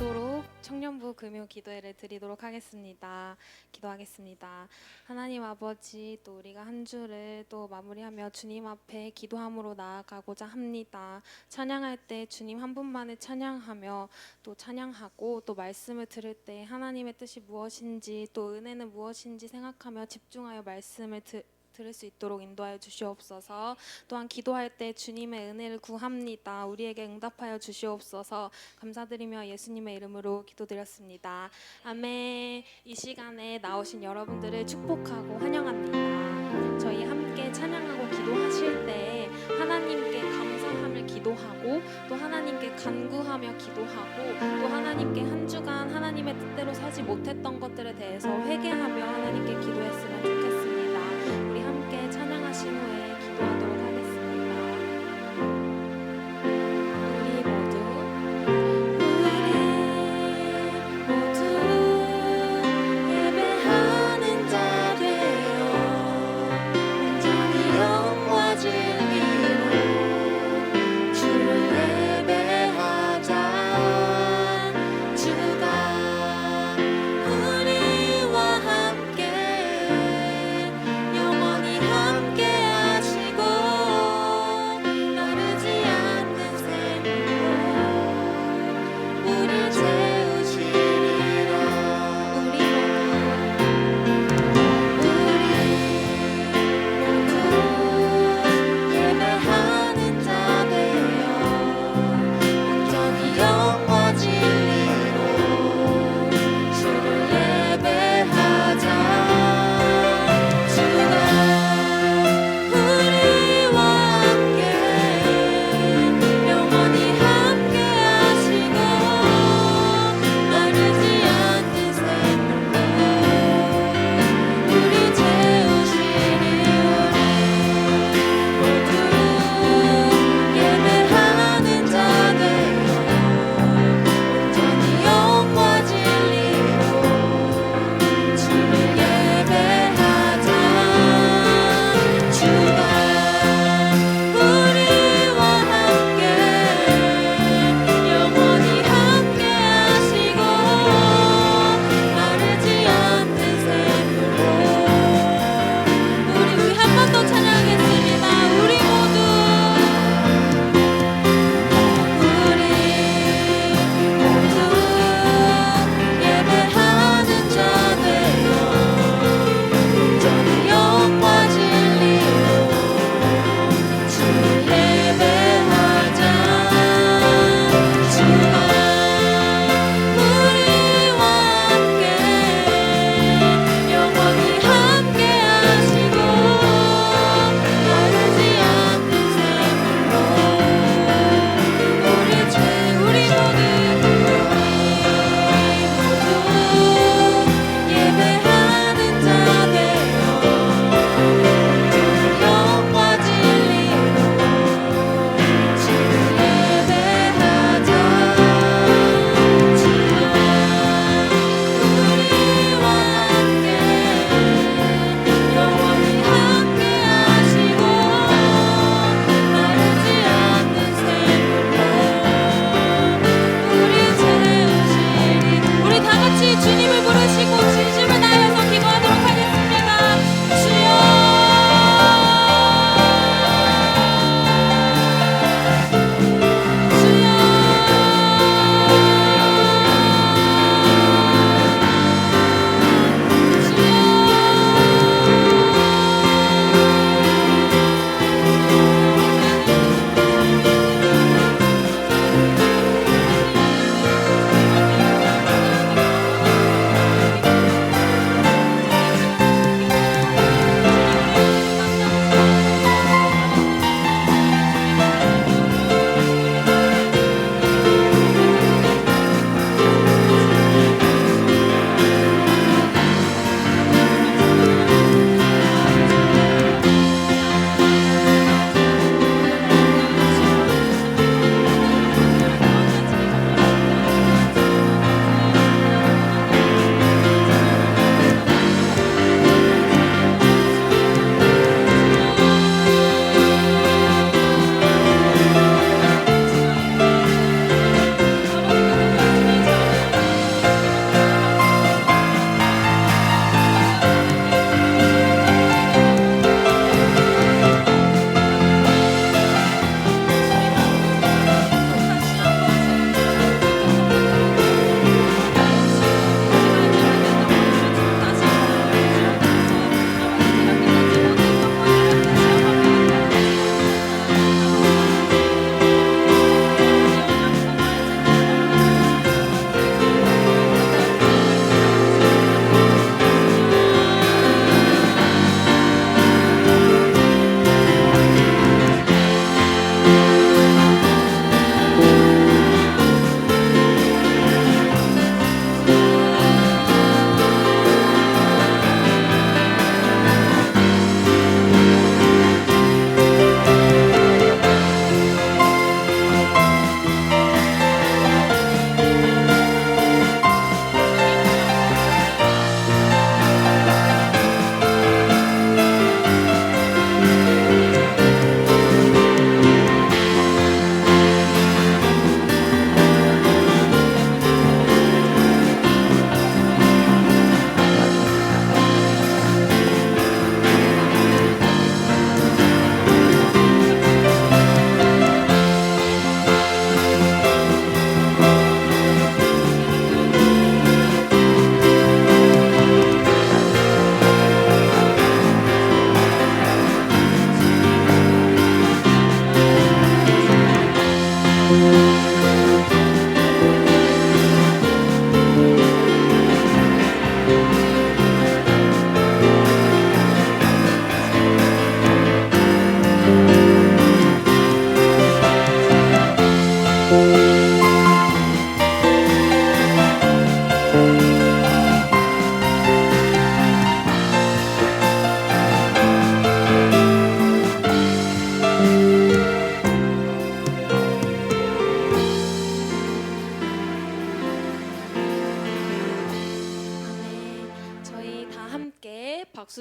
기도로 청년부 금요 기도회를 드리도록 하겠습니다. 기도하겠습니다. 하나님 아버지, 또 우리가 한 주를 또 마무리하며 주님 앞에 기도함으로 나아가고자 합니다. 찬양할 때 주님 한 분만을 찬양하며 또 찬양하고, 또 말씀을 들을 때 하나님의 뜻이 무엇인지, 또 은혜는 무엇인지 생각하며 집중하여 말씀을 들을 수 있도록 인도하여 주시옵소서. 또한 기도할 때 주님의 은혜를 구합니다. 우리에게 응답하여 주시옵소서. 감사드리며 예수님의 이름으로 기도드렸습니다. 아멘. 이 시간에 나오신 여러분들을 축복하고 환영합니다. 저희 함께 찬양하고 기도하실 때 하나님께 감사함을 기도하고, 또 하나님께 간구하며 기도하고, 또 하나님께 한 주간 하나님의 뜻대로 살지 못했던 것들에 대해서 회개하며 하나님께 기도했으면 좋겠습니다. 우리 함께 찬양하신 후에 기도하도록 하겠습니다. 우리 모두 예배하는 자 되어 온전히 영과 진리로 주를 예배하자. 주가 우리와 함께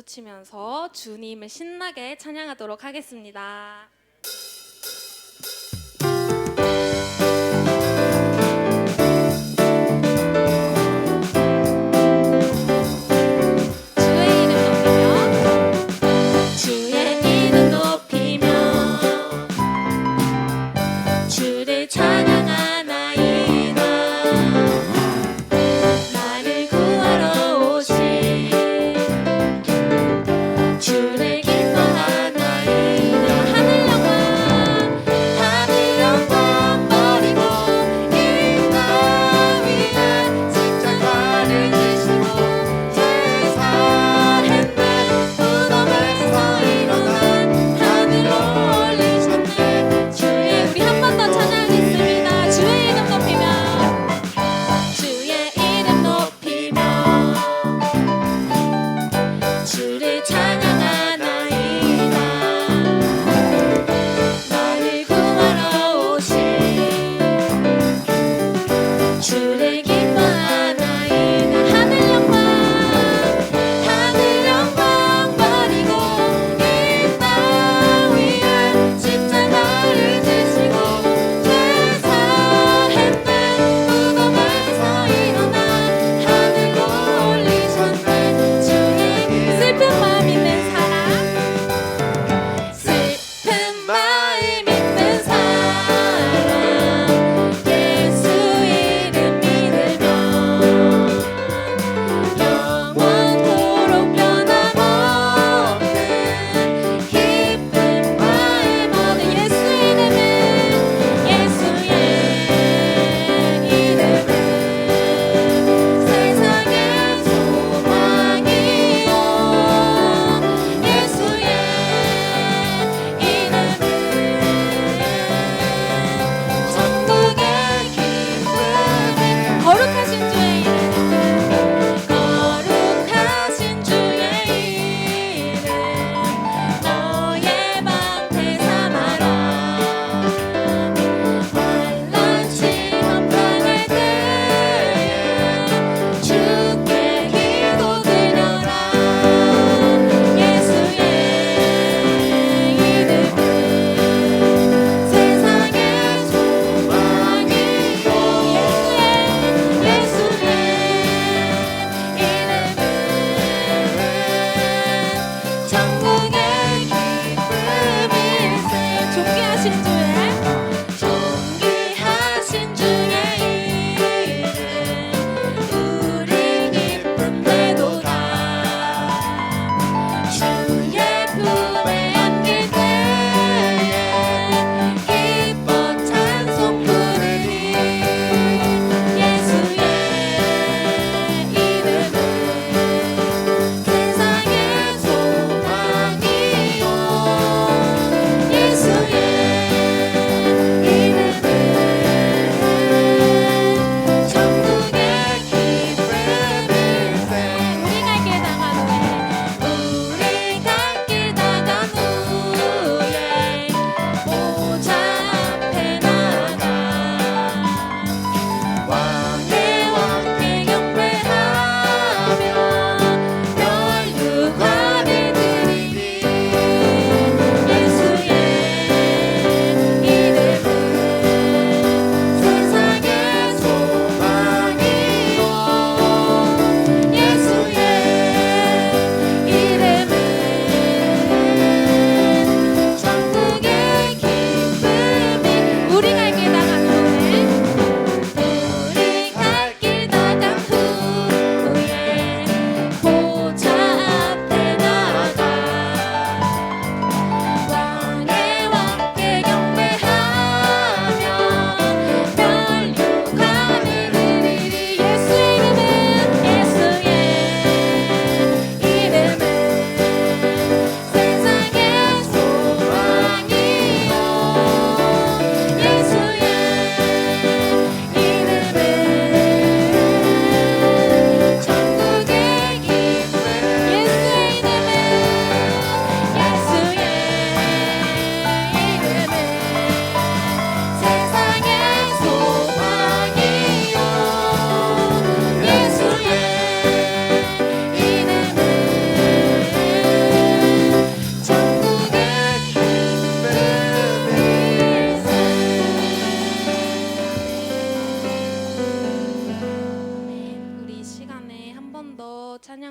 박수 치면서 주님을 신나게 찬양하도록 하겠습니다.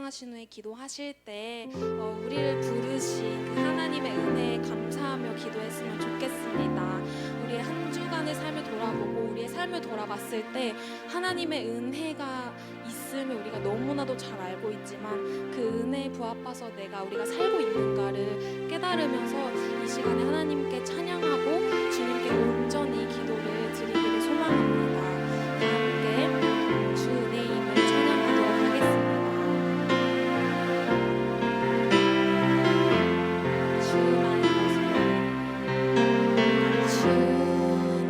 찬양하신 후에 기도하실 때 우리를 부르신 그 하나님의 은혜에 감사하며 기도했으면 좋겠습니다. 우리의 한 주간의 삶을 돌아보고 우리의 삶을 돌아봤을 때 하나님의 은혜가 있음을 우리가 너무나도 잘 알고 있지만 그 은혜에 부합해서 우리가 살고 있는가를 깨달으면서 이 시간에 하나님께 찬양하고 주님께 온전히 기도를 드리기를 소망합니다. 다 함께 주 은혜임을 찬양하도록 하겠습니다. 주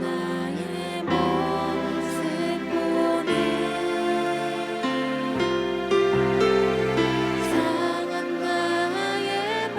나의 모습 상한 나의 맘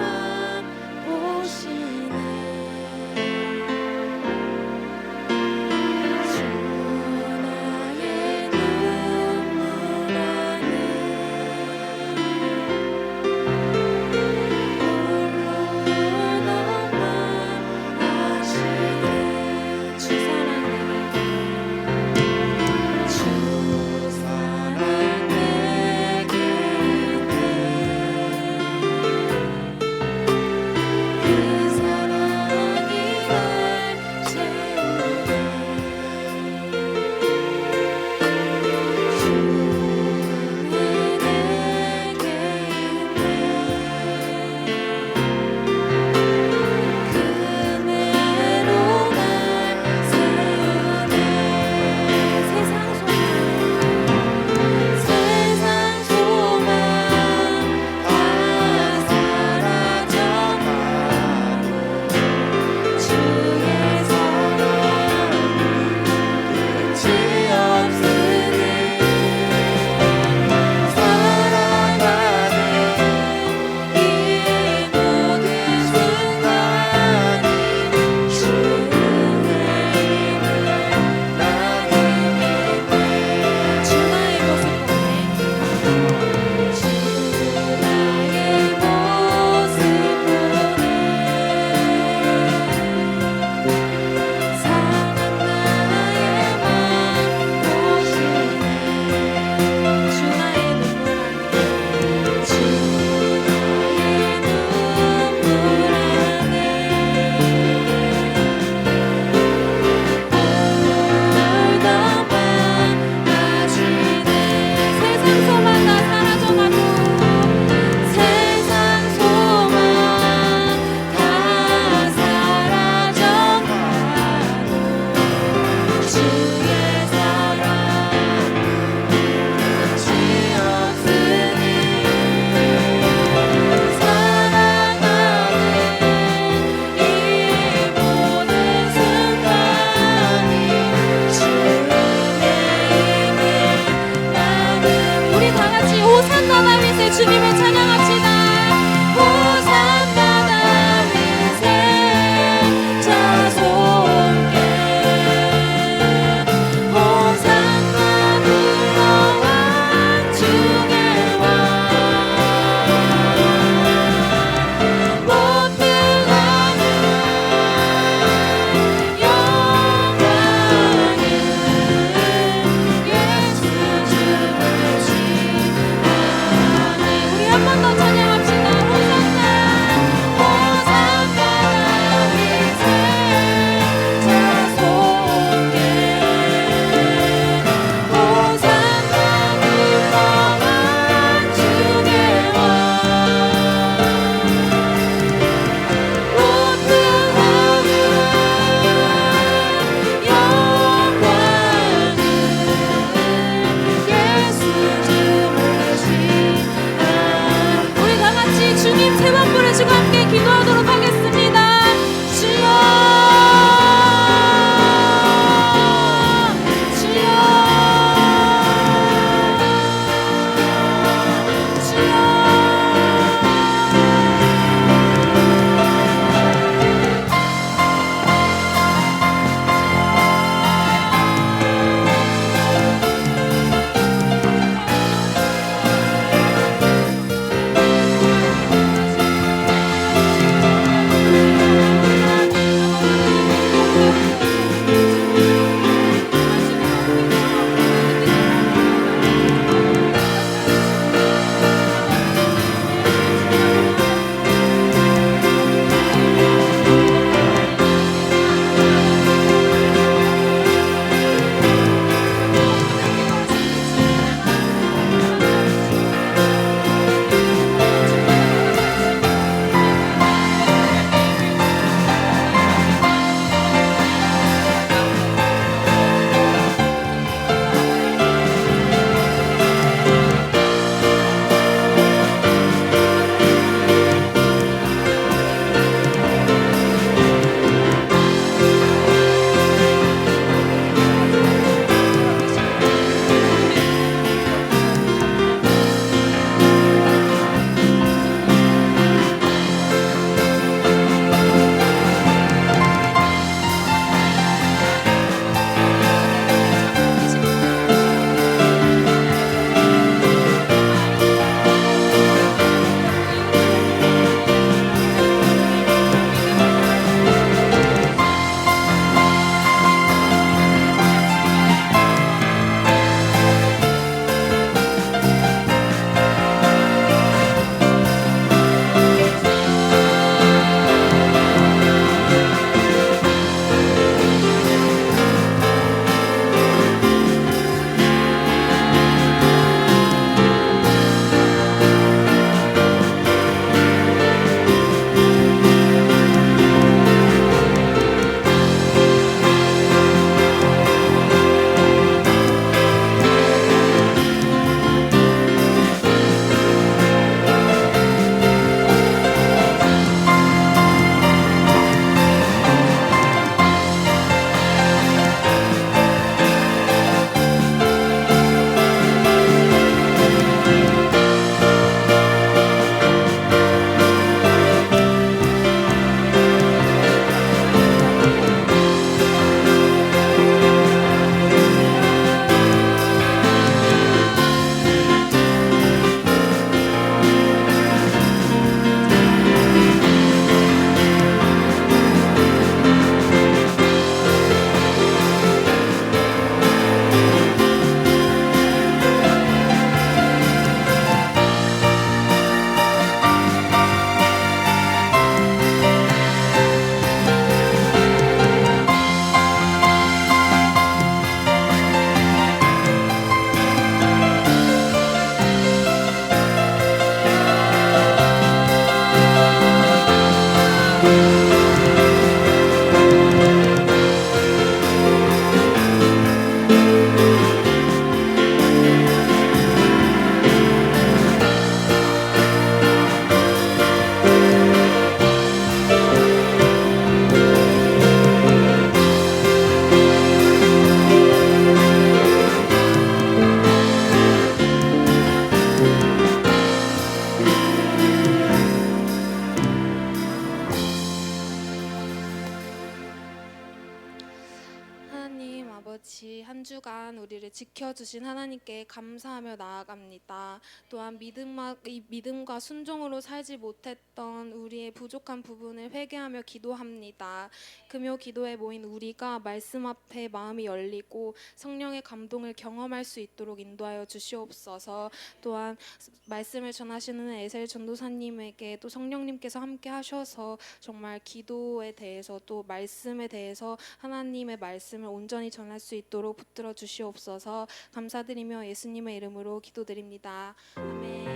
아버지, 한 주간 우리를 지켜주신 하나님께 감사하며 나아갑니다. 또한 믿음과 순종으로 살지 못했던 우리의 부족한 부분을 회개하며 기도합니다. 금요 기도에 모인 우리가 말씀 앞에 마음이 열리고 성령의 감동을 경험할 수 있도록 인도하여 주시옵소서. 또한 말씀을 전하시는 에셀 전도사님에게 또 성령님께서 함께 하셔서 정말 기도에 대해서 또 말씀에 대해서 하나님의 말씀을 온전히 전할 수 있도록 붙들어 주시옵소서. 감사드리며 예수님의 이름으로 기도드립니다. 아멘.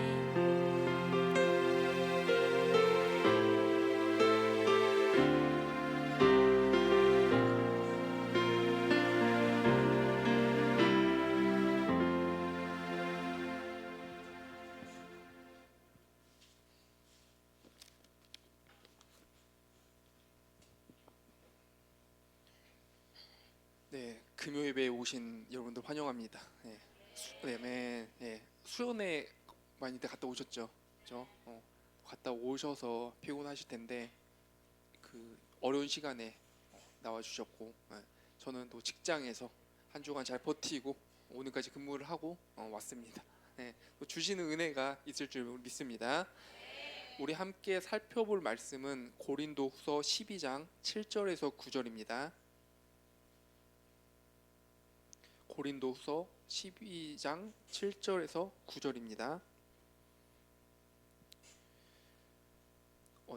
네, 금요 예배에 오신 여러분들 환영합니다. 수련회 많이들 갔다 오셨죠? 그죠? 갔다 오셔서 피곤하실 텐데 그 어려운 시간에 나와 주셨고, 저는 또 직장에서 한 주간 잘 버티고 오늘까지 근무를 하고 왔습니다. 또 주시는 은혜가 있을 줄 믿습니다. 우리 함께 살펴볼 말씀은 고린도후서 12장 7절에서 9절입니다. 고린도후서 12장 7절에서 9절입니다.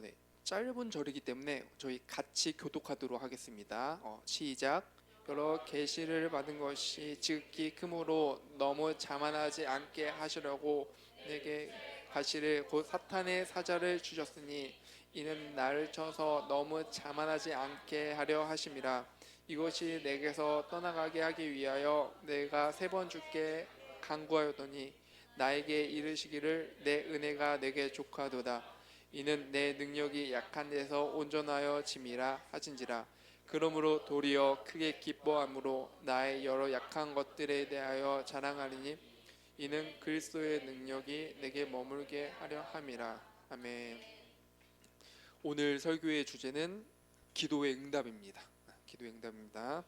네, 짧은 절이기 때문에 저희 같이 교독하도록 하겠습니다. 시작. 여러 계시를 받은 것이 지극히 크므로 너무 자만하지 않게 하시려고 내게 가시를 곧 사탄의 사자를 주셨으니 이는 나를 쳐서 너무 자만하지 않게 하려 하심이라. 이것이 내게서 떠나가게 하기 위하여 내가 3번 주께 간구하였더니 나에게 이르시기를 내 은혜가 내게 족하도다. 이는 내 능력이 약한 데서 온전하여 짐이라 하신지라. 그러므로 도리어 크게 기뻐함으로 나의 여러 약한 것들에 대하여 자랑하리니 이는 그리스도의 능력이 내게 머물게 하려 함이라. 아멘. 오늘 설교의 주제는 기도의 응답입니다. 기도의 응답입니다.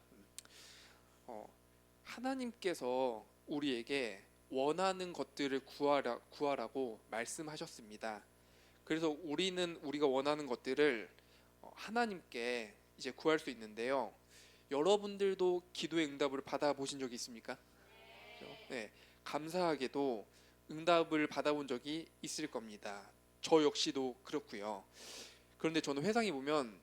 하나님께서 우리에게 원하는 것들을 구하라고 말씀하셨습니다. 그래서 우리가 원하는 것들을 하나님께 이제 구할 수 있는데요. 여러분들도 기도의 응답을 받아보신 적이 있습니까? 네, 감사하게도 응답을 받아본 적이 있을 겁니다. 저 역시도 그렇고요. 그런데 저는 회상해 보면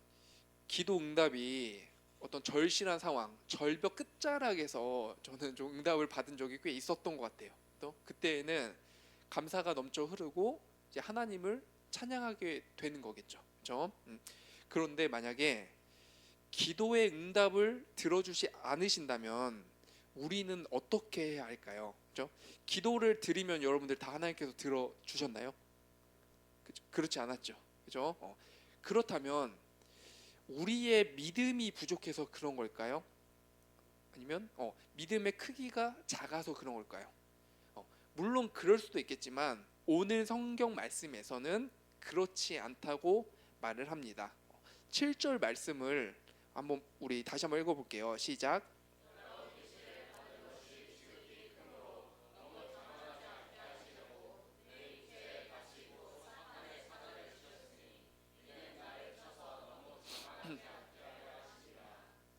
기도 응답이 어떤 절실한 상황, 절벽 끝자락에서 저는 좀 응답을 받은 적이 꽤 있었던 것 같아요. 또 그때에는 감사가 넘쳐 흐르고 이제 하나님을 찬양하게 되는 거겠죠. 그렇죠? 그런데 만약에 기도의 응답을 들어주지 않으신다면 우리는 어떻게 해야 할까요? 그렇죠? 기도를 드리면 여러분들 다 하나님께서 들어주셨나요? 그렇지 않았죠. 그렇죠? 그렇다면 우리의 믿음이 부족해서 그런 걸까요? 아니면 믿음의 크기가 작아서 그런 걸까요? 물론 그럴 수도 있겠지만 오늘 성경 말씀에서는 그렇지 않다고 말을 합니다. 7절 말씀을 우리 다시 한번 읽어볼게요. 시작.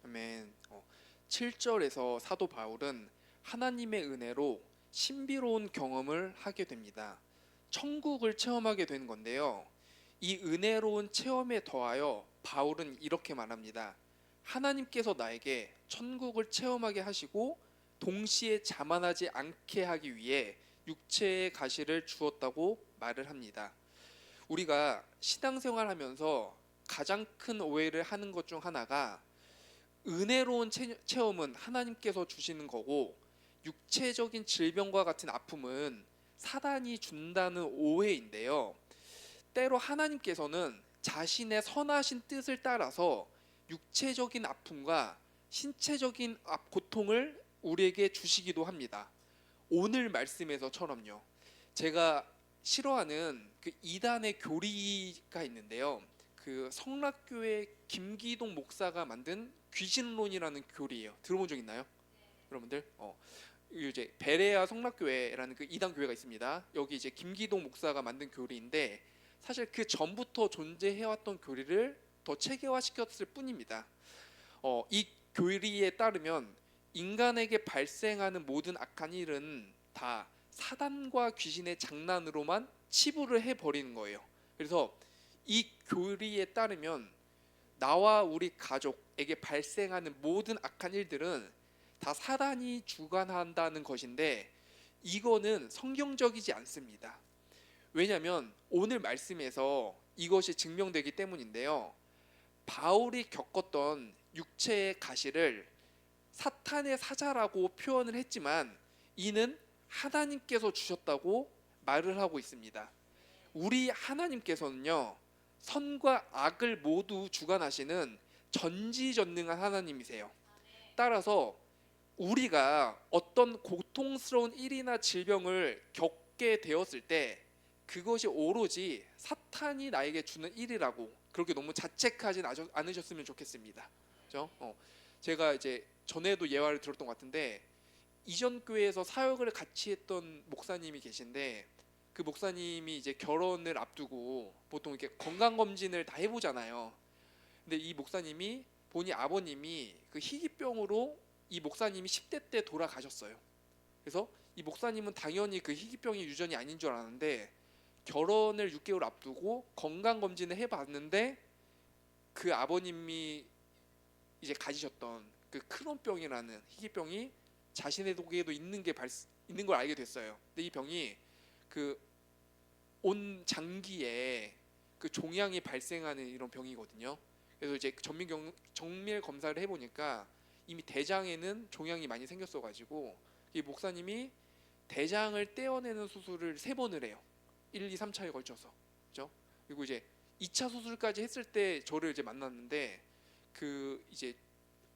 아멘. 7절에서 사도 바울은 하나님의 은혜로 신비로운 경험을 하게 됩니다. 천국을 체험하게 되는 건데요. 이 은혜로운 체험에 더하여 바울은 이렇게 말합니다. 하나님께서 나에게 천국을 체험하게 하시고 동시에 자만하지 않게 하기 위해 육체의 가시를 주었다고 말을 합니다. 우리가 신앙생활 하면서 가장 큰 오해를 하는 것 중 하나가 은혜로운 체험은 하나님께서 주시는 거고 육체적인 질병과 같은 아픔은 사단이 준다는 오해인데요. 때로 하나님께서는 자신의 선하신 뜻을 따라서 육체적인 아픔과 신체적인 고통을 우리에게 주시기도 합니다. 오늘 말씀에서처럼요. 제가 싫어하는 그 이단의 교리가 있는데요. 그 성락교회 김기동 목사가 만든 귀신론이라는 교리예요. 들어본 적 있나요? 여러분들? 이제 베레아 성락교회라는 그 이단 교회가 있습니다. 여기 이제 김기동 목사가 만든 교리인데 사실 그 전부터 존재해왔던 교리를 더 체계화시켰을 뿐입니다. 이 교리에 따르면 인간에게 발생하는 모든 악한 일은 다 사단과 귀신의 장난으로만 치부를 해버리는 거예요. 그래서 이 교리에 따르면 나와 우리 가족에게 발생하는 모든 악한 일들은 다 사단이 주관한다는 것인데 이거는 성경적이지 않습니다. 왜냐하면 오늘 말씀에서 이것이 증명되기 때문인데요. 바울이 겪었던 육체의 가시를 사탄의 사자라고 표현을 했지만 이는 하나님께서 주셨다고 말을 하고 있습니다. 우리 하나님께서는요, 선과 악을 모두 주관하시는 전지전능한 하나님이세요. 따라서 우리가 어떤 고통스러운 일이나 질병을 겪게 되었을 때 그것이 오로지 사탄이 나에게 주는 일이라고 그렇게 너무 자책하진 않으셨으면 좋겠습니다. 그렇죠? 제가 이제 전에도 예화를 들었던 것 같은데 이전 교회에서 사역을 같이 했던 목사님이 계신데 그 목사님이 이제 결혼을 앞두고 보통 이렇게 건강 검진을 다 해보잖아요. 근데 이 목사님이 본인 아버님이 그 희귀병으로 이 목사님이 10대 때 돌아가셨어요. 그래서 이 목사님은 당연히 그 희귀병이 유전이 아닌 줄 알았는데 결혼을 6개월 앞두고 건강 검진을 해봤는데 그 아버님이 이제 가지셨던 그 크론병이라는 희귀병이 자신에게도 있는 걸 알게 됐어요. 근데 이 병이 그 온 장기에 그 종양이 발생하는 이런 병이거든요. 그래서 이제 정밀 검사를 해보니까 이미 대장에는 종양이 많이 생겼어가지고 이 목사님이 대장을 떼어내는 수술을 3번을 해요. 1, 2, 3차에 걸쳐서. 그죠? 그리고 이제 2차 수술까지 했을 때 저를 이제 만났는데 그 이제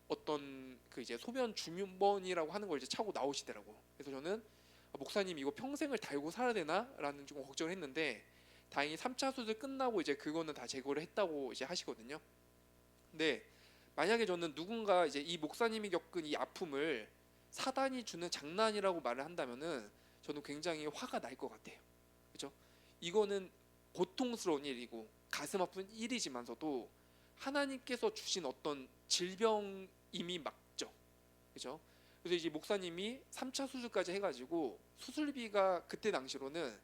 어떤 그 이제 소변 주문번이라고 하는 걸 이제 차고 나오시더라고. 그래서 저는 목사님 이거 평생을 달고 살아야 되나라는 좀 걱정을 했는데 다행히 3차 수술 끝나고 이제 그거는 다 제거를 했다고 이제 하시거든요. 근데 만약에 저는 누군가 이제 이 목사님이 겪은 이 아픔을 사단이 주는 장난이라고 말을 한다면은 저는 굉장히 화가 날 것 같아요. 그렇죠? 이거는 고통스러운 일이고 가슴 아픈 일이지만서도 하나님께서 주신 어떤 질병임이 맞죠. 그렇죠? 그래서 이제 목사님이 3차 수술까지 해가지고 수술비가 그때 당시로는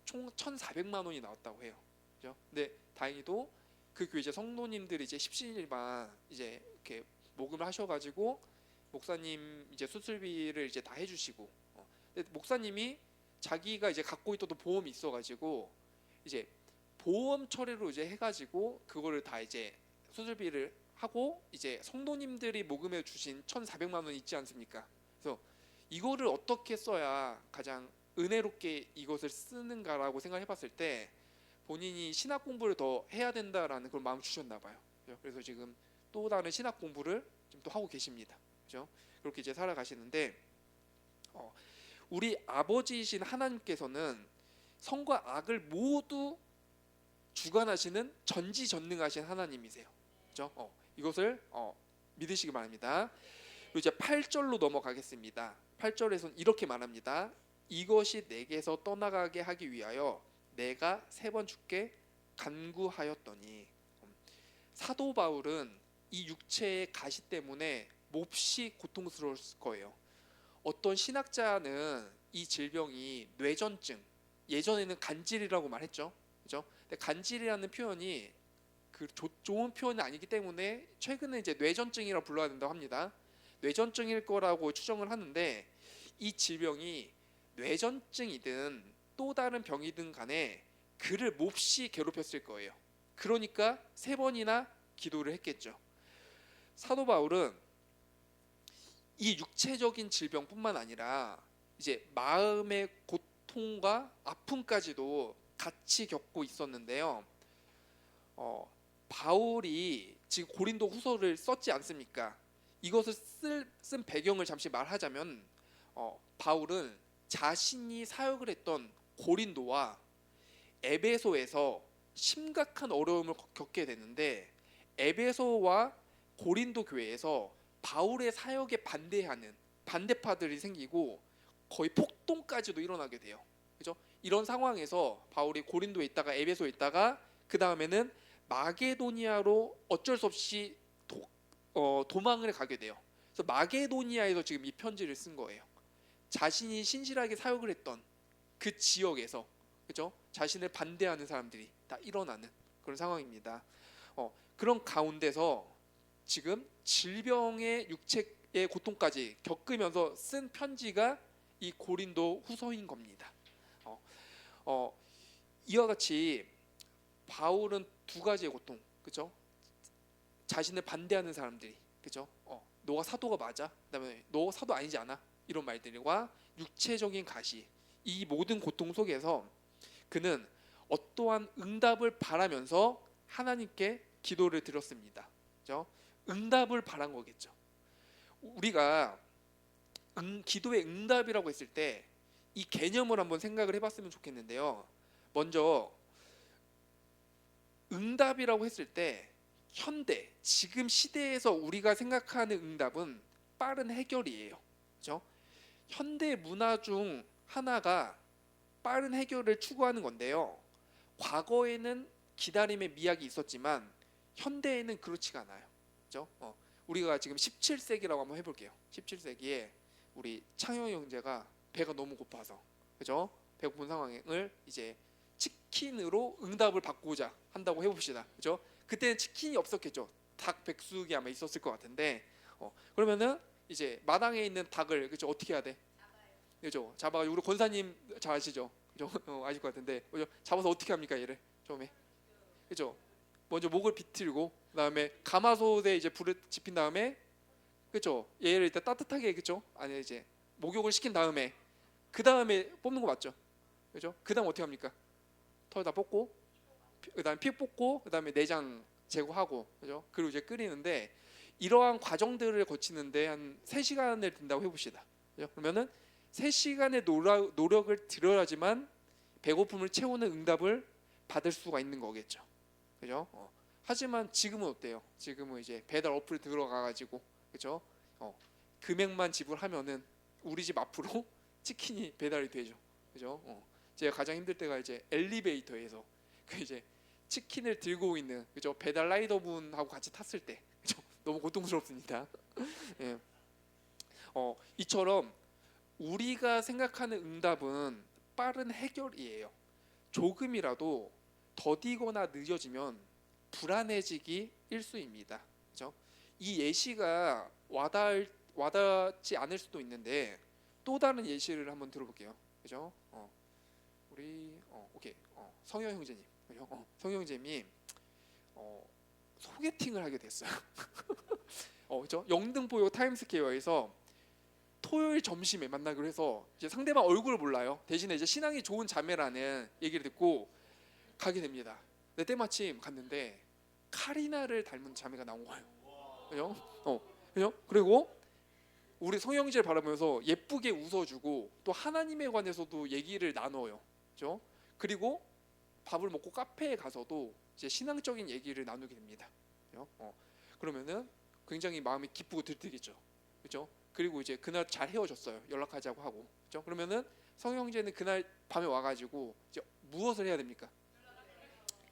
총 1,400만 원이 나왔다고 해요. 그죠? 근데 다행히도 그 교회 이제 성도님들이 이제 십시일반 이제 이렇게 모금을 하셔가지고 목사님 이제 수술비를 이제 다 해주시고, 근데 목사님이 자기가 이제 갖고 있던 보험이 있어가지고 이제 보험 처리로 이제 해가지고 그거를 다 이제 수술비를 하고 이제 성도님들이 모금해 주신 1,400만 원 있지 않습니까? 그래서 이거를 어떻게 써야 가장 은혜롭게 이것을 쓰는가라고 생각해봤을 때 본인이 신학 공부를 더 해야 된다라는 그런 마음 주셨나 봐요. 그래서 지금 또 다른 신학 공부를 지금 또 하고 계십니다. 그죠? 그렇게 이제 살아가시는데 우리 아버지이신 하나님께서는 선과 악을 모두 주관하시는 전지전능하신 하나님이세요. 그죠? 이것을 믿으시기 바랍니다. 그리고 이제 8절로 넘어가겠습니다. 8절에서는 이렇게 말합니다. 이것이 내게서 떠나가게 하기 위하여 내가 3번 주께 간구하였더니. 사도 바울은 이 육체의 가시 때문에 몹시 고통스러울 거예요. 어떤 신학자는 이 질병이 뇌전증, 예전에는 간질이라고 말했죠. 그죠? 근데 간질이라는 표현이 그 좋은 표현은 아니기 때문에 최근에 이제 뇌전증이라고 불러야 된다고 합니다. 뇌전증일 거라고 추정을 하는데 이 질병이 뇌전증이든 또 다른 병이든 간에 그를 몹시 괴롭혔을 거예요. 그러니까 3번이나 기도를 했겠죠. 사도 바울은 이 육체적인 질병뿐만 아니라 이제 마음의 고통과 아픔까지도 같이 겪고 있었는데요. 바울이 지금 고린도 후서를 썼지 않습니까? 이것을 쓴 배경을 잠시 말하자면 바울은 자신이 사역을 했던 고린도와 에베소에서 심각한 어려움을 겪게 되는데 에베소와 고린도 교회에서 바울의 사역에 반대하는 반대파들이 생기고 거의 폭동까지도 일어나게 돼요. 그죠? 이런 상황에서 바울이 고린도에 있다가 에베소에 있다가 그 다음에는 마게도니아로 어쩔 수 없이 도망을 가게 돼요. 그래서 마게도니아에서 지금 이 편지를 쓴 거예요. 자신이 신실하게 사역을 했던 그 지역에서, 그죠? 자신을 반대하는 사람들이 다 일어나는 그런 상황입니다. 그런 가운데서 지금 질병의 육체의 고통까지 겪으면서 쓴 편지가 이 고린도 후서인 겁니다. 이와 같이 바울은 두 가지의 고통, 그죠? 자신을 반대하는 사람들이, 그죠? 너가 사도가 맞아? 그다음에 너 사도 아니지 않아? 이런 말들과 육체적인 가시, 이 모든 고통 속에서 그는 어떠한 응답을 바라면서 하나님께 기도를 드렸습니다. 그죠? 응답을 바란 거겠죠. 우리가 기도의 응답이라고 했을 때 이 개념을 한번 생각을 해봤으면 좋겠는데요. 먼저 응답이라고 했을 때 현대 지금 시대에서 우리가 생각하는 응답은 빠른 해결이에요. 그죠? 현대 문화 중 하나가 빠른 해결을 추구하는 건데요. 과거에는 기다림의 미학이 있었지만 현대에는 그렇지가 않아요. 그죠? 우리가 지금 17세기라고 한번 해볼게요. 17세기에 우리 창영 형제가 배가 너무 고파서, 그죠? 배고픈 상황을 이제 치킨으로 응답을 받고자 한다고 해봅시다. 그죠? 그때는 치킨이 없었겠죠. 닭 백숙이 아마 있었을 것 같은데, 그러면은 이제 마당에 있는 닭을, 그죠? 어떻게 해야 돼? 그죠? 잡아가지고 우리 권사님 잘 아시죠? 그죠? 아실 것 같은데, 그죠? 잡아서 어떻게 합니까 얘를 처음에? 그죠? 먼저 목을 비틀고 그다음에 가마솥에 이제 불을 지핀 다음에, 그죠? 얘를 일단 따뜻하게, 그죠? 아니 이제 목욕을 시킨 다음에 그 다음에 뽑는 거 맞죠? 그죠? 그 다음 어떻게 합니까? 털 다 뽑고 그다음에 피 뽑고 그다음에 내장 제거하고, 그죠? 그리고 이제 끓이는데 이러한 과정들을 거치는데 한 3시간을 든다고 해봅시다. 그죠? 그러면은 3시간의 노력을 들여야지만 배고픔을 채우는 응답을 받을 수가 있는 거겠죠. 그죠? 하지만 지금은 어때요? 지금은 이제 배달 어플 들어가가지고, 그죠? 금액만 지불하면은 우리 집 앞으로 치킨이 배달이 되죠. 그죠? 제가 가장 힘들 때가 이제 엘리베이터에서 그 이제 치킨을 들고 있는, 그죠? 배달 라이더 분하고 같이 탔을 때, 그죠? 너무 고통스럽습니다. 예. 이처럼 우리가 생각하는 응답은 빠른 해결이에요. 조금이라도 더디거나 늦어지면 불안해지기 일쑤입니다. 그죠? 이 예시가 와닿지 않을 수도 있는데 또 다른 예시를 한번 들어볼게요. 그죠? 우리 오케이. 성현 형제님, 그죠? 성현 형제님이 소개팅을 하게 됐어요. 그죠? 영등포역 타임스퀘어에서 토요일 점심에 만나기로 해서 이제 상대방 얼굴을 몰라요. 대신에 이제 신앙이 좋은 자매라는 얘기를 듣고 가게 됩니다. 근데 때마침 갔는데 카리나를 닮은 자매가 나온 거예요. 그죠? 그죠? 그리고 우리 성형제를 바라보면서 예쁘게 웃어주고 또 하나님에 관해서도 얘기를 나눠요. 그죠? 그리고 밥을 먹고 카페에 가서도 이제 신앙적인 얘기를 나누게 됩니다. 그죠? 그러면은 굉장히 마음이 기쁘고 들뜨겠죠. 그죠? 그리고 이제 그날 잘 헤어졌어요. 연락하자고 하고. 그죠? 그러면은 성형제는 그날 밤에 와가지고 이제 무엇을 해야 됩니까?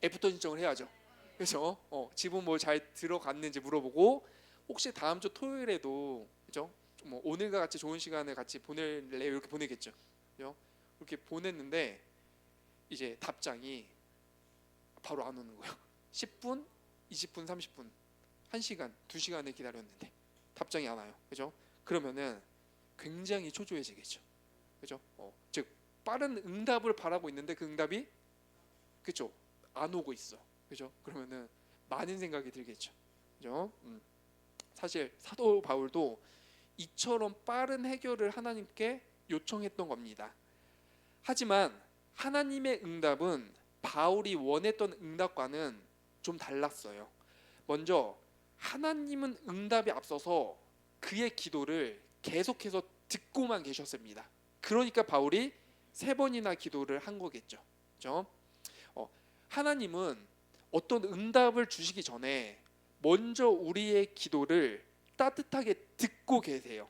애프터 신청을 해야죠. 그래서 집은 뭐 잘 들어갔는지 물어보고 혹시 다음 주 토요일에도, 그죠? 뭐 오늘과 같이 좋은 시간을 같이 보낼래요? 이렇게 보내겠죠. 그죠? 이렇게 보냈는데 이제 답장이 바로 안 오는 거예요. 10분, 20분, 30분, 1시간, 2시간을 기다렸는데 답장이 안 와요. 그죠? 그러면은 굉장히 초조해지겠죠. 그죠? 즉 빠른 응답을 바라고 있는데 그 응답이, 그죠? 안 오고 있어. 그죠? 그러면은 많은 생각이 들겠죠. 그죠? 사실 사도 바울도 이처럼 빠른 해결을 하나님께 요청했던 겁니다. 하지만 하나님의 응답은 바울이 원했던 응답과는 좀 달랐어요. 먼저 하나님은 응답에 앞서서 그의 기도를 계속해서 듣고만 계셨습니다. 그러니까 바울이 3번이나 기도를 한 거겠죠. 그죠? 하나님은 어떤 응답을 주시기 전에 먼저 우리의 기도를 따뜻하게 듣고 계세요.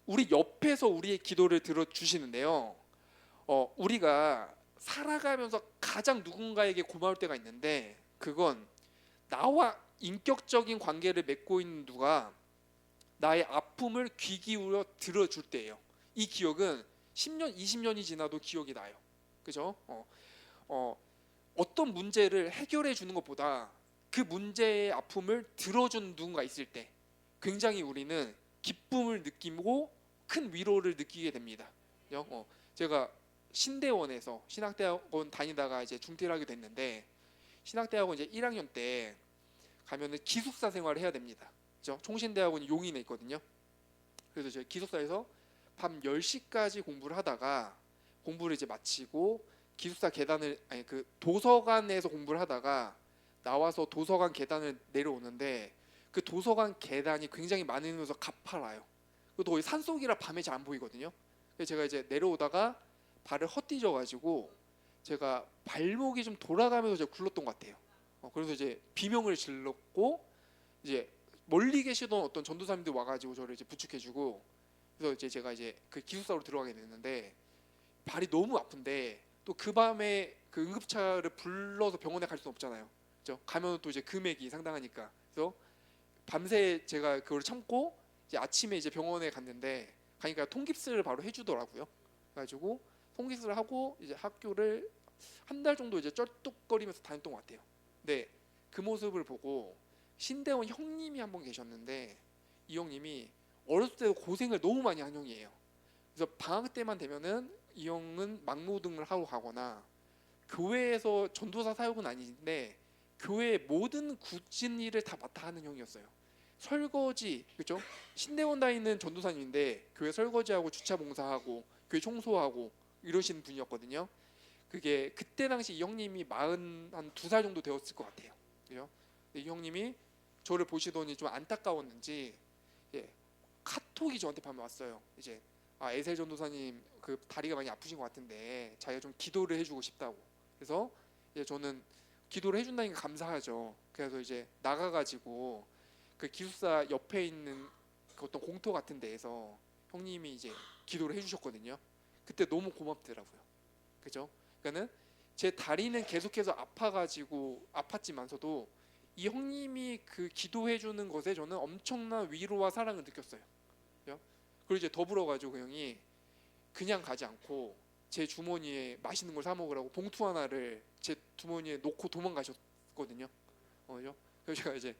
우리 옆에서 우리의 기도를 들어주시는데요. 우리가 살아가면서 가장 누군가에게 고마울 때가 있는데, 그건 나와 인격적인 관계를 맺고 있는 누가 나의 아픔을 귀 기울여 들어줄 때예요. 이 기억은 10년, 20년이 지나도 기억이 나요. 그죠? 어떤 문제를 해결해 주는 것보다 그 문제의 아픔을 들어준 누군가 있을 때 굉장히 우리는 기쁨을 느끼고 큰 위로를 느끼게 됩니다. 그죠? 제가 신대원에서 신학대학원 다니다가 이제 중퇴를 하게 됐는데, 신학대학원 이제 1학년 때 가면은 기숙사 생활을 해야 됩니다. 그죠? 총신대학원이 용인에 있거든요. 그래서 저희 기숙사에서 밤 10시까지 공부를 하다가, 공부를 이제 마치고 기숙사 계단을, 아니 그 도서관에서 공부를 하다가 나와서 도서관 계단을 내려오는데, 그 도서관 계단이 굉장히 많으면서 가파라요. 그리고 거기 산속이라 밤에 잘 안 보이거든요. 그래서 제가 이제 내려오다가 발을 헛디뎌 가지고 제가 발목이 좀 돌아가면서 제가 굴렀던 것 같아요. 그래서 이제 비명을 질렀고, 이제 멀리 계시던 어떤 전도사님들 와가지고 저를 이제 부축해주고, 그래서 이제 제가 이제 그 기숙사로 들어가게 됐는데, 발이 너무 아픈데 또 그 밤에 그 응급차를 불러서 병원에 갈 수는 없잖아요. 그죠? 가면 또 이제 금액이 상당하니까. 그래서 밤새 제가 그걸 참고 이제 아침에 이제 병원에 갔는데, 가니까 통깁스를 바로 해주더라고요. 그래가지고 통깁스를 하고 이제 학교를 한 달 정도 이제 쩔뚝거리면서 다녔던 것 같아요. 근데 그 모습을 보고 신대원 형님이 한 분 계셨는데, 이 형님이 어렸을 때 고생을 너무 많이 한 형이에요. 그래서 방학 때만 되면은 이 형은 막노동을 하고 가거나, 교회에서 전도사 사역은 아닌데 교회의 모든 굳은 일을 다 맡아 하는 형이었어요. 설거지, 그렇죠? 신대원 다니는 전도사님인데 교회 설거지하고 주차 봉사하고 교회 청소하고 이러시는 분이었거든요. 그게 그때 당시 이 형님이 42살 정도 되었을 것 같아요. 그죠? 이 형님이 저를 보시더니 좀 안타까웠는지, 예, 카톡이 저한테 밤에 왔어요. 이제 에셀 전도사님 그 다리가 많이 아프신 것 같은데 자기가 좀 기도를 해주고 싶다고. 그래서 이제 저는 기도를 해준다니까 감사하죠. 그래서 이제 나가가지고 그 기숙사 옆에 있는 그 어떤 공터 같은 데에서 형님이 이제 기도를 해주셨거든요. 그때 너무 고맙더라고요. 그죠? 그러니까는 제 다리는 계속해서 아파가지고 아팠지만서도 이 형님이 그 기도해주는 것에 저는 엄청난 위로와 사랑을 느꼈어요. 그죠? 그리고 이제 더불어 가지고 그 형이 그냥 가지 않고 제 주머니에 맛있는 걸 사 먹으라고 봉투 하나를 제 주머니에 놓고 도망가셨거든요. 그죠? 그래서 제가 이제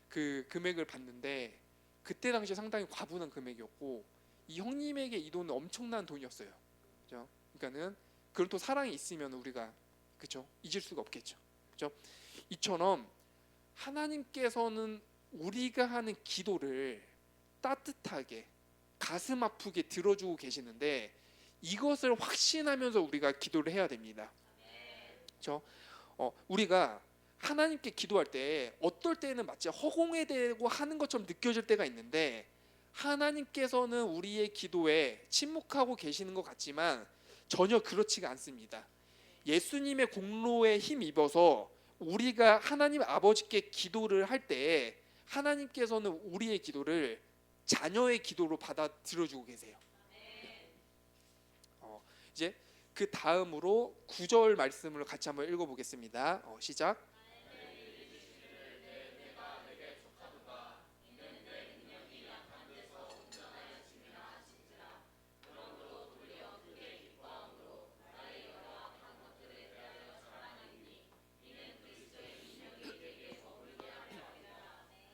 그 금액을 봤는데 그때 당시 상당히 과분한 금액이었고, 이 형님에게 이 돈은 엄청난 돈이었어요. 그죠? 그러니까는 그런 또 사랑이 있으면 우리가, 그죠? 잊을 수가 없겠죠. 그죠? 이처럼 하나님께서는 우리가 하는 기도를 따뜻하게 가슴 아프게 들어주고 계시는데, 이것을 확신하면서 우리가 기도를 해야 됩니다. 그렇죠? 우리가 하나님께 기도할 때 어떨 때는 마치 허공에 대고 하는 것처럼 느껴질 때가 있는데, 하나님께서는 우리의 기도에 침묵하고 계시는 것 같지만 전혀 그렇지가 않습니다. 예수님의 공로에 힘입어서 우리가 하나님 아버지께 기도를 할 때 하나님께서는 우리의 기도를 자녀의 기도로 받아 들어주고 계세요. 이제 그 다음으로 9절 말씀을 같이 한번 읽어보겠습니다. 시작.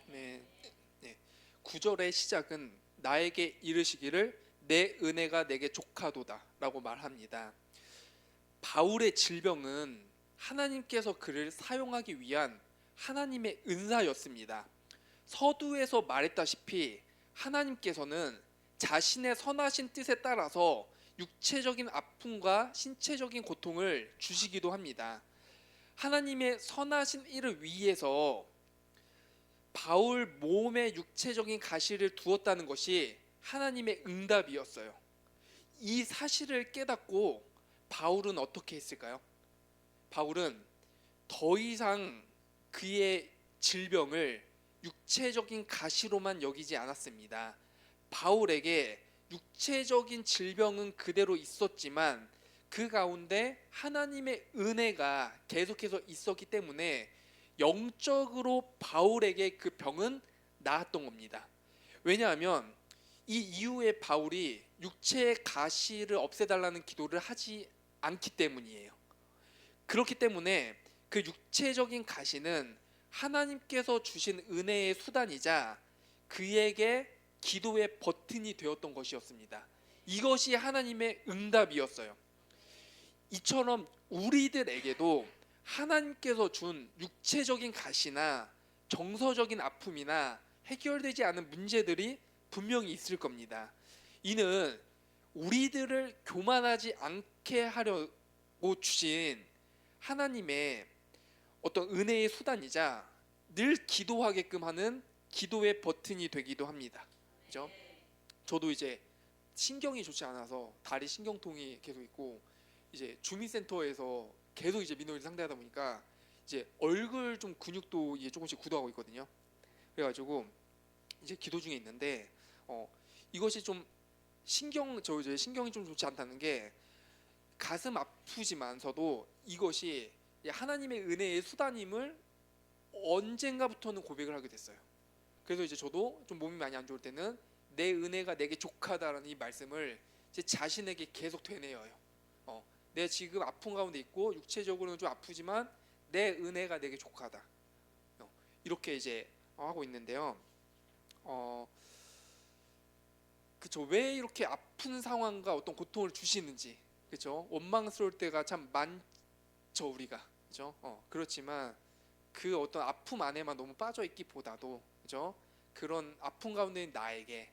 네, 네. 9절의 시작은 나에게 이르시기를 내 은혜가 내게 족하도다라고 말합니다. 바울의 질병은 하나님께서 그를 사용하기 위한 하나님의 은사였습니다. 서두에서 말했다시피 하나님께서는 자신의 선하신 뜻에 따라서 육체적인 아픔과 신체적인 고통을 주시기도 합니다. 하나님의 선하신 일을 위해서 바울 몸에 육체적인 가시를 두었다는 것이 하나님의 응답이었어요. 이 사실을 깨닫고 바울은 어떻게 했을까요? 바울은 더 이상 그의 질병을 육체적인 가시로만 여기지 않았습니다. 바울에게 육체적인 질병은 그대로 있었지만 그 가운데 하나님의 은혜가 계속해서 있었기 때문에 영적으로 바울에게 그 병은 나았던 겁니다. 왜냐하면 이 이후에 바울이 육체의 가시를 없애달라는 기도를 하지 않기 때문이에요. 그렇기 때문에 그 육체적인 가시는 하나님께서 주신 은혜의 수단이자 그에게 기도의 버튼이 되었던 것이었습니다. 이것이 하나님의 응답이었어요. 이처럼 우리들에게도 하나님께서 준 육체적인 가시나 정서적인 아픔이나 해결되지 않은 문제들이 분명히 있을 겁니다. 이는 우리들을 교만하지 않게 하려고 주신 하나님의 어떤 은혜의 수단이자 늘 기도하게끔 하는 기도의 버튼이 되기도 합니다. 그죠? 저도 이제 신경이 좋지 않아서 다리 신경통이 계속 있고 이제 주민센터에서 계속 이제 민원을 상대하다 보니까 이제 얼굴 좀 근육도 이제 조금씩 굳어가고 있거든요. 그래가지고 이제 기도 중에 있는데 이것이 좀 저 이제 신경이 좀 좋지 않다는 게 가슴 아프지만서도 이것이 하나님의 은혜의 수단임을 언젠가부터는 고백을 하게 됐어요. 그래서 이제 저도 좀 몸이 많이 안 좋을 때는 내 은혜가 내게 족하다라는 이 말씀을 제 자신에게 계속 되뇌어요. 내 지금 아픈 가운데 있고 육체적으로는 좀 아프지만 내 은혜가 내게 족하다. 이렇게 이제 하고 있는데요. 그쵸? 왜 이렇게 아픈 상황과 어떤 고통을 주시는지, 그쵸? 원망스러울 때가 참 많죠 우리가, 그죠? 그렇지만 그 어떤 아픔 안에만 너무 빠져 있기보다도, 그죠? 그런 아픔 가운데 있는 나에게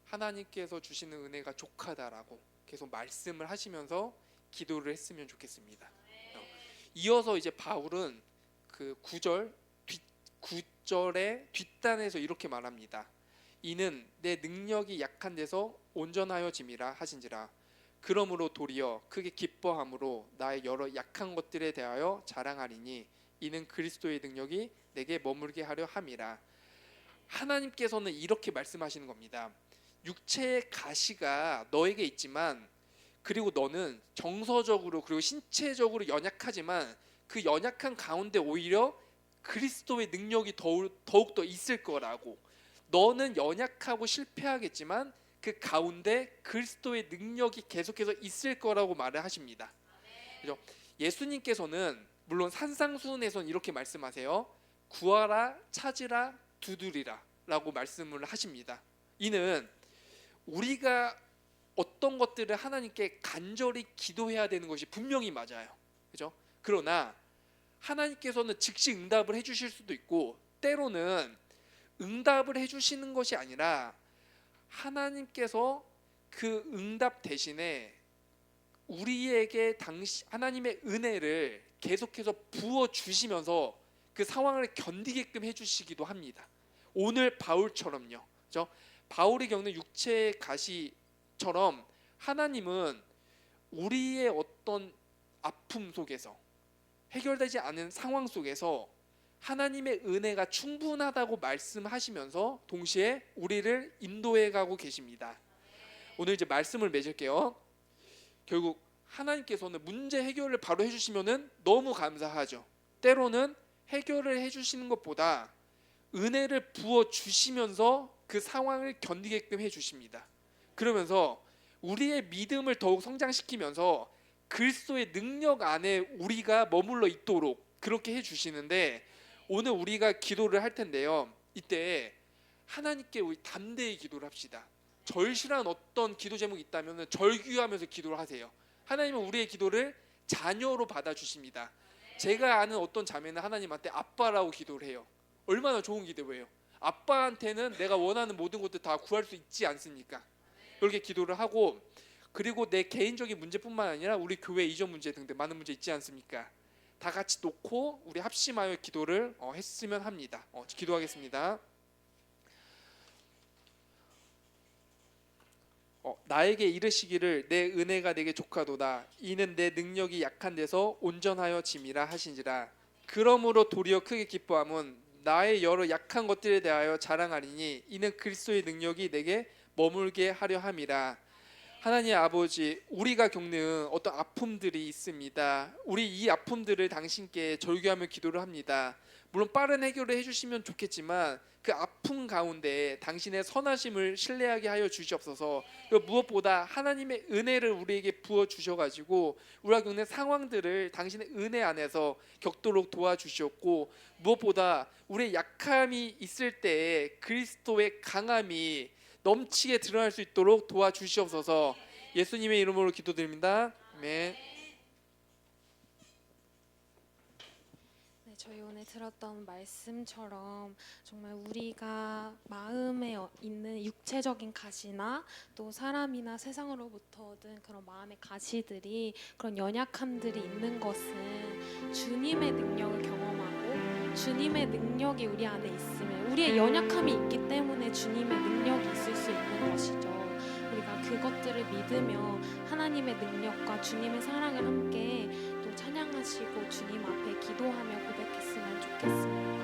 하나님께서 주시는 은혜가 족하다라고 계속 말씀을 하시면서 기도를 했으면 좋겠습니다. 이어서 이제 바울은 그 9절의 뒷단에서 이렇게 말합니다. 이는 내 능력이 약한 데서 온전하여짐이라 하신지라. 그러므로 도리어 크게 기뻐함으로 나의 여러 약한 것들에 대하여 자랑하리니 이는 그리스도의 능력이 내게 머물게 하려 함이라. 하나님께서는 이렇게 말씀하시는 겁니다. 육체의 가시가 너에게 있지만 그리고 너는 정서적으로 그리고 신체적으로 연약하지만 그 연약한 가운데 오히려 그리스도의 능력이 더욱더 있을 거라고. 너는 연약하고 실패하겠지만 그 가운데 그리스도의 능력이 계속해서 있을 거라고 말을 하십니다. 그죠? 예수님께서는 물론 산상수훈에서는 이렇게 말씀하세요. 구하라, 찾으라, 두드리라 라고 말씀을 하십니다. 이는 우리가 어떤 것들을 하나님께 간절히 기도해야 되는 것이 분명히 맞아요. 그죠? 그러나 하나님께서는 즉시 응답을 해주실 수도 있고 때로는 응답을 해주시는 것이 아니라 하나님께서 그 응답 대신에 우리에게 하나님의 은혜를 계속해서 부어 주시면서 그 상황을 견디게끔 해주시기도 합니다. 오늘 바울처럼요. 그죠? 바울이 겪는 육체의 가시처럼 하나님은 우리의 어떤 아픔 속에서 해결되지 않은 상황 속에서 하나님의 은혜가 충분하다고 말씀하시면서 동시에 우리를 인도해 가고 계십니다. 오늘 이제 말씀을 맺을게요. 결국 하나님께서는 문제 해결을 바로 해주시면은 너무 감사하죠. 때로는 해결을 해주시는 것보다 은혜를 부어 주시면서 그 상황을 견디게끔 해주십니다. 그러면서 우리의 믿음을 더욱 성장시키면서 그리스도의 능력 안에 우리가 머물러 있도록 그렇게 해주시는데 오늘 우리가 기도를 할 텐데요. 이때 하나님께 우리 담대히 기도를 합시다. 절실한 어떤 기도 제목이 있다면 절규하면서 기도를 하세요. 하나님은 우리의 기도를 자녀로 받아주십니다. 제가 아는 어떤 자매는 하나님한테 아빠라고 기도를 해요. 얼마나 좋은 기도예요. 아빠한테는 내가 원하는 모든 것들 다 구할 수 있지 않습니까? 그렇게 기도를 하고 그리고 내 개인적인 문제뿐만 아니라 우리 교회 이전 문제 등등 많은 문제 있지 않습니까? 다 같이 놓고 우리 합심하여 기도를 했으면 합니다. 기도하겠습니다. 나에게 이르시기를 내 은혜가 내게 족하도다. 이는 내 능력이 약한 데서 온전하여 짐이라 하신지라. 그러므로 도리어 크게 기뻐함은 나의 여러 약한 것들에 대하여 자랑하리니 이는 그리스도의 능력이 내게 머물게 하려 함이라. 하나님 아버지, 우리가 겪는 어떤 아픔들이 있습니다. 우리 이 아픔들을 당신께 절규하며 기도를 합니다. 물론 빠른 해결을 해주시면 좋겠지만 그 아픔 가운데 당신의 선하심을 신뢰하게 하여 주시옵소서. 그리고 무엇보다 하나님의 은혜를 우리에게 부어 주셔가지고 우리가 겪는 상황들을 당신의 은혜 안에서 겪도록 도와주시옵고, 무엇보다 우리의 약함이 있을 때에 그리스도의 강함이 넘치게 드러날 수 있도록 도와주시옵소서. 예수님의 이름으로 기도드립니다. 아멘. 네, 저희 오늘 들었던 말씀처럼 정말 우리가 마음에 있는 육체적인 가시나 또 사람이나 세상으로부터 얻은 그런 마음의 가시들이, 그런 연약함들이 있는 것은 주님의 능력을 경험하고 주님의 능력이 우리 안에 있으면, 우리의 연약함이 있기 때문에 주님의 능력이 있을 수 있는 것이죠. 우리가 그것들을 믿으며 하나님의 능력과 주님의 사랑을 함께 또 찬양하시고 주님 앞에 기도하며 고백했으면 좋겠습니다.